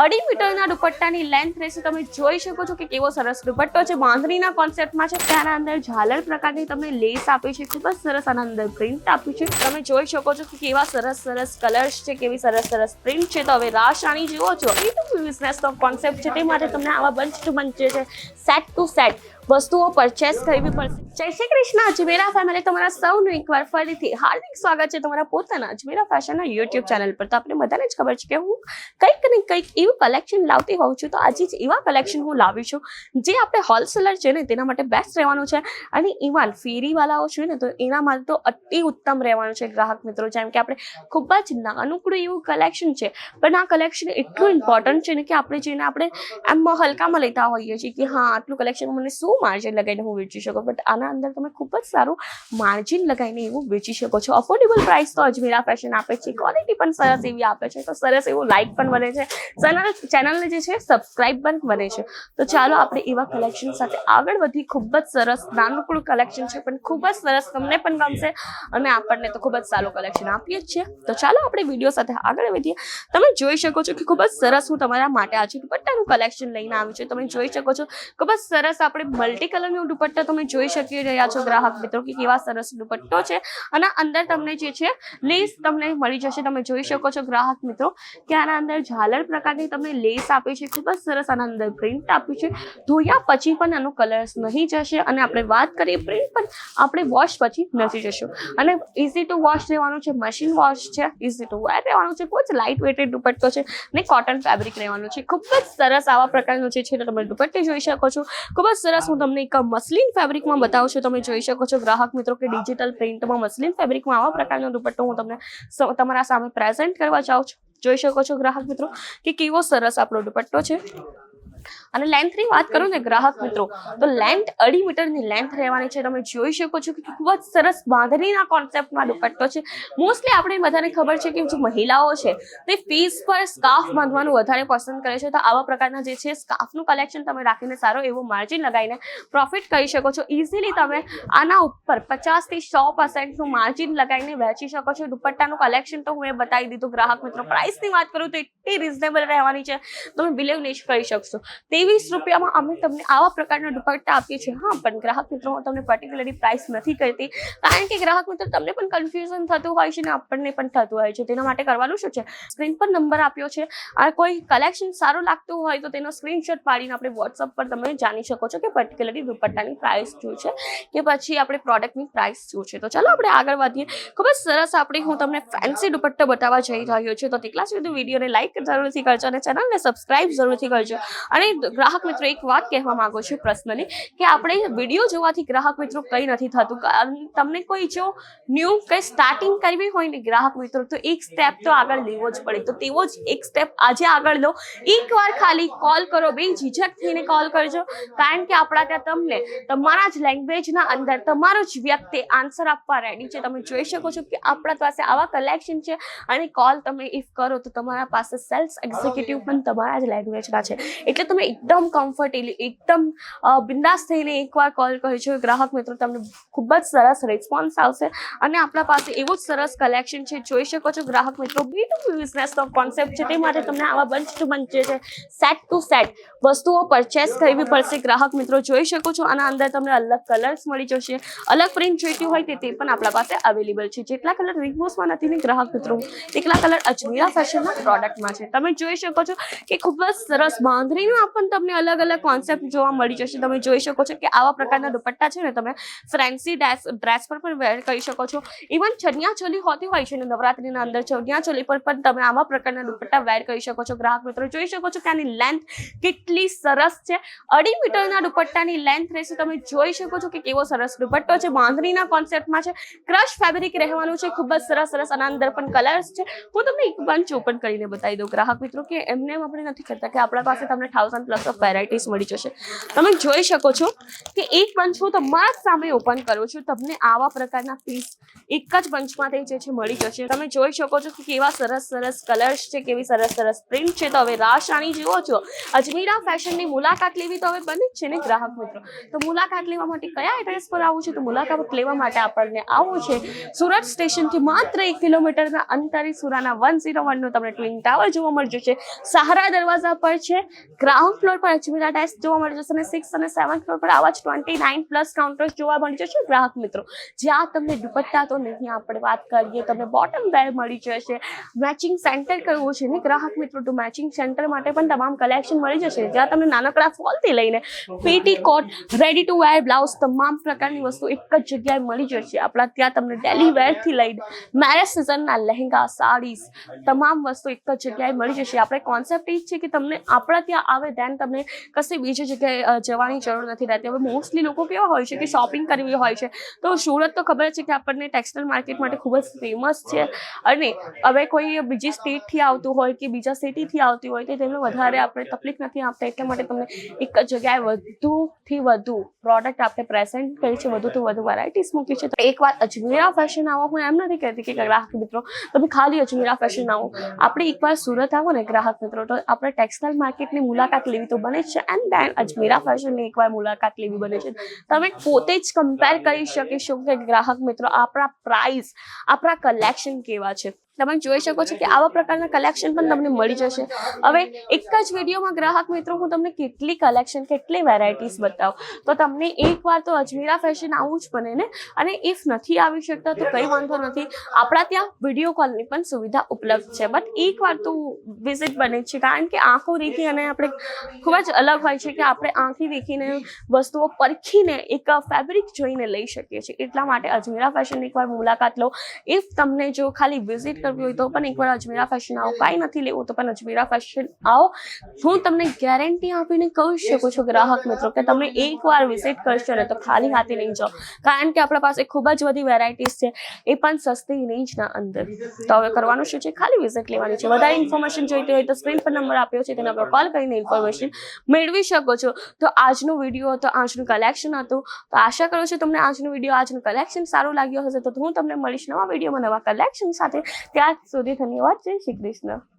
2.5 મીટરના દુપટ્ટાની લેન્થ રહેશે. તમે જોઈ શકો છો કે કેવો સરસ દુપટ્ટો છે, બાંધણીના કોન્સેપ્ટમાં છે. ત્યાંના અંદર ઝાલર પ્રકારની તમને લેસ આપી છે, ખૂબ જ સરસ આના અંદર પ્રિન્ટ આપ્યું છે. તમે જોઈ શકો છો કે કેવા સરસ સરસ કલર્સ છે, કેવી સરસ સરસ પ્રિન્ટ છે. તો હવે રાશ રાણી જુઓ છો, બિઝનેસનો કોન્સેપ્ટ છે, તે માટે તમને આવા બંચ ટુ બંચ છે, સેટ ટુ સેટ વસ્તુઓ પરચેસ કરવી પડશે. જય શ્રી કૃષ્ણ અજમેરા ફેમિલી, તમારા સૌનું એકવાર ફરીથી હાર્દિક સ્વાગત છે તમારા પોતાના અજમેરા ફેશનના યુટ્યુબ ચેનલ પર. તો આપણે બધાને જ ખબર છે કે હું કંઈક ને કંઈક એવું કલેક્શન લાવતી હોઉં છું. તો આજે જ એવા કલેક્શન હું લાવી છું જે આપણે હોલસેલર છે ને તેના માટે બેસ્ટ રહેવાનું છે, અને ઇવન ફેરીવાળાઓ છે ને તો એના માટે તો અતિ ઉત્તમ રહેવાનું છે ગ્રાહક મિત્રો. જેમ કે આપણે ખૂબ જ નાનકડું એવું કલેક્શન છે, પણ આ કલેક્શન એટલું ઇમ્પોર્ટન્ટ છે ને કે આપણે જેને આપણે એમ હલકામાં લેતા હોઈએ છીએ કે હા આટલું કલેક્શન મને શું માર્જિન લગાવીને હું વેચી શકું, બટ આના અંદર તમે ખૂબ જ સારું માર્જિન લગાવીને એવું વેચી શકો છો. અફોર્ડેબલ પ્રાઇસ તો અજમેરા ફેશન આપે છે, ક્વોલિટી પણ સરસ એવી આપે છે, તો સરસ એવું લાઇક પણ બને છે, ચેનલને જે છે સબસ્ક્રાઇબ પણ બને છે. તો ચાલો આપણે એવા કલેક્શન સાથે આગળ વધી. ખૂબ જ સરસ નાનકડું કલેક્શન છે, પણ ખૂબ જ સરસ, તમને પણ ગમશે અને આપણને તો ખૂબ જ સારું કલેક્શન આપીએ જ છીએ. તો ચાલો આપણે વિડીયો સાથે આગળ વધીએ. તમે જોઈ શકો છો કે ખૂબ જ સરસ હું તમારા માટે આજે દુપટ્ટાનું કલેક્શન લઈને આવી છું. તમે જોઈ શકો છો ખૂબ જ સરસ આપણે મલ્ટી કલરનો દુપટ્ટો તમે જોઈ શકી રહ્યા છો ગ્રાહક મિત્રો કે કેવા સરસ દુપટ્ટો છે, અને અંદર તમને જે છે લેસ તમને મળી જશે. તમે જોઈ શકો છો ગ્રાહક મિત્રો કે આના અંદર ઝાલર પ્રકારની તમને લેસ આપી છે, ખૂબ જ સરસ આના અંદર પ્રિન્ટ આપ્યું છે. ધોયા પછી પણ આનો કલર્સ નહીં જશે, અને આપણે વાત કરીએ પ્રિન્ટ પણ આપણે વોશ પછી નથી જશું, અને ઇઝી ટુ વોશ રહેવાનું છે, મશીન વોશ છે, ઇઝી ટુ વેર રહેવાનું છે. ખૂબ જ લાઇટ વેટેડ દુપટ્ટો છે ને કોટન ફેબ્રિક રહેવાનું છે. ખૂબ જ સરસ આવા પ્રકારનું છે તમે દુપટ્ટે જોઈ શકો છો. ખૂબ જ સરસ હું તમને એક મસલિન ફેબ્રિકમાં બતાવું છું. તમે જોઈ શકો છો ગ્રાહક મિત્રો કે ડિજિટલ પ્રિન્ટમાં મસલિન ફેબ્રિકમાં આવા પ્રકારનો દુપટ્ટો હું તમને તમારા સામે પ્રેઝન્ટ કરવા જાઉં છું. જોઈ શકો છો ગ્રાહક મિત્રો કે કેવો સરસ આપણો દુપટ્ટો છે. અને લેન્થની વાત કરું ને ગ્રાહક મિત્રો, તો લેન્થ 2.5 મીટરની લેન્થ રહેવાની છે. તમે જોઈ શકો છો કે ખૂબ જ સરસ બાંધણીના કોન્સેપ્ટમાં દુપટ્ટો છે. મોસ્ટલી આપણે બધાને ખબર છે કે જે મહિલાઓ છે તે ફેસ પર સ્કાર્ફ બાંધવાનું વધારે પસંદ કરે છે. તો આવા પ્રકારના જે છે સ્કાર્ફનું કલેક્શન તમે રાખીને સારો એવો માર્જિન લગાવીને પ્રોફિટ કરી શકો છો. ઇઝીલી તમે આના ઉપર 50 થી 100% માર્જિન લગાવીને વેચી શકો છો. દુપટ્ટાનું કલેક્શન તો હું એ બતાવી દીધું ગ્રાહક મિત્રો. પ્રાઇસની વાત કરું તો એટલી રિઝનેબલ રહેવાની છે, તમે બિલીવ નહીં કરી શકશો. 23 રૂપિયામાં અમે તમને આવા પ્રકારના દુપટ્ટા આપીએ છીએ. હા, પણ ગ્રાહક મિત્રો હું તમને પર્ટિક્યુલરલી પ્રાઇસ નથી કરતી, કારણ કે ગ્રાહક મિત્રો તમને પણ કન્ફ્યુઝન થતું હોય છે ને આપણને પણ થતું હોય છે. તેના માટે કરવાનું શું છે, સ્ક્રીન પર નંબર આપ્યો છે, અને કોઈ કલેક્શન સારું લાગતું હોય તો તેનો સ્ક્રીનશોટ પાડીને આપણે વોટ્સઅપ પર તમે જાણી શકો છો કે પર્ટિક્યુલરલી દુપટ્ટાની પ્રાઇસ શું છે કે પછી આપણે પ્રોડક્ટની પ્રાઇસ શું છે. તો ચાલો આપણે આગળ વધીએ. ખૂબ જ સરસ આપણે હું તમને ફેન્સી દુપટ્ટો બતાવવા જઈ રહ્યો છું. તો તેટલા સુધી વિડીયોને લાઇક જરૂરથી કરજો અને ચેનલને સબસ્ક્રાઇબ જરૂરથી કરજો. અને ગ્રાહક મિત્રો એક વાત કહેવા માંગુ છું પર્સનલી કે આપણે વિડીયો જોવાથી ગ્રાહક મિત્રો કંઈ નથી થતું. તમને કોઈ જો ન્યૂ કંઈ સ્ટાર્ટિંગ કરવી હોય ને ગ્રાહક મિત્રો, તો એક સ્ટેપ તો આગળ લેવો જ પડે. તો તેવો જ એક સ્ટેપ આજે આગળ લો. એકવાર ખાલી કોલ કરો, બે ઝીઝક થઈને કોલ કરજો, કારણ કે આપણા ત્યાં તમને તમારા જ લેંગ્વેજના અંદર તમારો જ વ્યક્તિ આન્સર આપવા રેડી છે. તમે જોઈ શકો છો કે આપણા પાસે આવા કલેક્શન છે, અને કોલ તમે ઇફ કરો તો તમારા પાસે સેલ્સ એક્ઝિક્યુટિવ પણ તમારા જ લેંગ્વેજના છે. એટલે તમે એકદમ કમ્ફર્ટેબલી એકદમ બિંદાસ થઈને એકવાર કોલ કરજો ગ્રાહક મિત્રો. તમને ખૂબ જ સરસ રિસ્પોન્સ આવશે, અને આપણા પાસે એવું જ સરસ કલેક્શન છે. જોઈ શકો છો ગ્રાહક મિત્રો, B2B બિઝનેસનો કોન્સેપ્ટ છે, તે માટે તમને આવા બંચ ટુ બંચ છે, સેટ ટુ સેટ વસ્તુઓ પરચેસ કરવી પડશે ગ્રાહક મિત્રો. જોઈ શકો છો આના અંદર તમને અલગ કલર્સ મળી જશે, અલગ પ્રિન્ટ જોઈતી હોય તે પણ આપણા પાસે અવેલેબલ છે. જેટલા કલર રિંગબોસમાં નથી ને ગ્રાહક મિત્રો, એટલા કલર અજમેરા ફેશનના પ્રોડક્ટમાં છે. તમે જોઈ શકો છો કે ખૂબ જ સરસ બાંધણીમાં પણ તમને અલગ અલગ કોન્સેપ્ટ જોવા મળી જશે. તમે જોઈ શકો છો કે આવા પ્રકારના દુપટ્ટા છે ને તમે ફેન્સી ડ્રેસ પર પણ વેર કરી શકો છો. ઇવન ચણિયા ચોલી હોતી હોય છે ને નવરાત્રીના અંદર, ચણિયા ચોલી પર પણ તમે આવા પ્રકારના દુપટ્ટા વેર કરી શકો છો ગ્રાહક મિત્રો. જોઈ શકો છો કે આની લેન્થ કેટલી સરસ છે. 2.5 મીટરના દુપટ્ટાની લેન્થ રહેશે. તમે જોઈ શકો છો કે કેવો સરસ દુપટ્ટો છે, બાંધણીના કોન્સેપ્ટમાં છે, ક્રશ ફેબ્રિક રહેવાનું છે. ખૂબ જ સરસ સરસ આના અંદર પણ કલર્સ છે. હું તમને એક બંચ ઓપન કરીને બતાવી દઉં ગ્રાહક મિત્રો કે એમને આપણે નથી કરતા કે આપણા પાસે તમને 1000+ પ્લસ ઓફ વેરાયટીઝ મળી જશે. તમે જોઈ શકો છો કે એક બંચ હું તમારા સામે ઓપન કરું છું, તમને આવા પ્રકારના પીસ એક જ બંચમાંથી જે છે મળી જશે. તમે જોઈ શકો છો કે કેવા સરસ સરસ કલર્સ છે, કેવી સરસ સરસ પ્રિન્ટ છે. તો હવે રાશ રાણી જુઓ છો, અજમીરા ફેશનની મુલાકાત લેવી તો હવે બને જ છે ને ગ્રાહક મિત્રો. તો મુલાકાત લેવા માટે કયા એડ્રેસ પર આવવું છે? તો મુલાકાત લેવા માટે આપણને આવવું છે સુરત સ્ટેશનથી માત્ર 1 કિલોમીટરના અંતરે સુરાના 101 નું તમને ટ્વિન ટાવર જોવા મળી જશે. સહારા દરવાજા પર છે, ગ્રાઉન્ડ ફ્લોર પર અજમીરા ડેસ્ક જોવા મળી જશે અને 6 અને 7 ફ્લોર પર આવા જ 29 પ્લસ કાઉન્ટર્સ જોવા મળી જશે ગ્રાહક મિત્રો. જ્યાં તમને દુપટ્ટા તો નહીં આપણે વાત કરીએ, તમને બોટમ વેર મળી જશે. મેચિંગ સેન્ટર કરવું છે ને ગ્રાહક મિત્રો, તો મેચિંગ સેન્ટર માટે પણ તમામ કલેક્શન મળી જશે. જ્યાં તમને નાનકડા ફોલથી લઈને petticoat, ready to wear blouse, તમામ પ્રકારની વસ્તુ એક જ જગ્યાએ મળી જશે. આપણા ત્યાં તમને ડેલી વેરથી લઈને મેરેજ સિઝનના લહેંગા, સાડીઝ, તમામ વસ્તુ એક જ જગ્યાએ મળી જશે. આપણે કોન્સેપ્ટ એ જ છે કે તમને આપણા ત્યાં આવે દેન તમને કશે બીજી જગ્યાએ જવાની જરૂર નથી રહેતી. હવે મોસ્ટલી લોકો કેવા હોય છે કે શોપિંગ કરવી હોય છે, તો સુરત તો ખબર છે કે આપણને ટેક્સટાઇલ માર્કેટ માટે ખૂબ જ ફેમસ છે. અને હવે કોઈ બીજી સ્ટેટથી આવતું હોય કે બીજા સિટીથી આવતી હોય તો તેમને વધારે આપણે તકલીફ નથી આપતા. એટલા માટે તમને એક જ જગ્યાએ વધુથી વધુ પ્રોડક્ટ આપણે પ્રેઝન્ટ કરી છે, વધુથી વધુ વેરાયટીઝ મૂકી છે. તો એક વાત અજમીરા ફેશન આવો, હું એમ નથી કહેતી કે ગ્રાહક મિત્રો તમે ખાલી અજમીરા ફેશન આવો, આપણે એકવાર સુરત આવો ને ગ્રાહક મિત્રો, તો આપણે ટેક્સટાઇલ માર્કેટની મુલાકાત લેવી તો બને જ છે. એન્ડ દેન અજમીરા ફેશનની એકવાર મુલાકાત લેવી બને છે. તમે પોતે જ કમ્પેર કરી શકીશો કે ગ્રાહક મિત્રો આપણા પ્રાઇસ, આપણા કલેક્શન કેવા છે. તમે જોઈ શકો છો કે આવા પ્રકારના કલેક્શન પણ તમને મળી જશે. હવે એક જ વિડીયોમાં ગ્રાહક મિત્રો હું તમને કેટલી કલેક્શન, કેટલી વેરાયટીઝ બતાવું, તો તમને એકવાર તો અજમીરા ફેશન આવવું જ બને ને. અને ઇફ નથી આવી શકતા તો કંઈ વાંધો નથી, આપણા ત્યાં વિડીયો કોલની પણ સુવિધા ઉપલબ્ધ છે. બટ એકવાર તો વિઝિટ બને છે, કારણ કે આંખો દેખી અને આપણે ખૂબ જ અલગ હોય છે કે આપણે આંખી દેખીને વસ્તુઓ પરખીને એક ફેબ્રિક જોઈને લઈ શકીએ છીએ. એટલા માટે અજમીરા ફેશનની એકવાર મુલાકાત લો. ઇફ તમને જો ખાલી વિઝિટ કરવી હોય તો પણ એકવાર અજમીરા ફેશન આવો, કાંઈ નથી લેવું તો પણ અજમીરા ફેશન આવો. હું તમને ગેરંટી આપીને કહી શકું છું ગ્રાહક મિત્રો કે તમે એકવાર વિઝિટ કરશો ને તો ખાલી હાથે નહીં જાઓ, કારણ કે આપણા પાસે ખૂબ જ બધી વેરાયટીઝ છે, એ પણ સસ્તી રેન્જના અંદર. તો હવે કરવાનું શું છે? ખાલી વિઝિટ લેવાની છે. વધારે ઇન્ફોર્મેશન જોઈતી હોય તો સ્ક્રીન પર નંબર આપ્યો છે, તેના પર કોલ કરીને ઇન્ફોર્મેશન મેળવી શકો છો. તો આજનો વિડીયો હતો, આજનું કલેક્શન હતું. તો આશા કરું છું તમને આજનો વિડીયો, આજનું કલેક્શન સારું લાગ્યો હશે. તો હું તમને મળીશ નવા વિડીયોમાં નવા કલેક્શન સાથે. ત્યાં સુધી ધન્યવાદ. જય શ્રી કૃષ્ણ.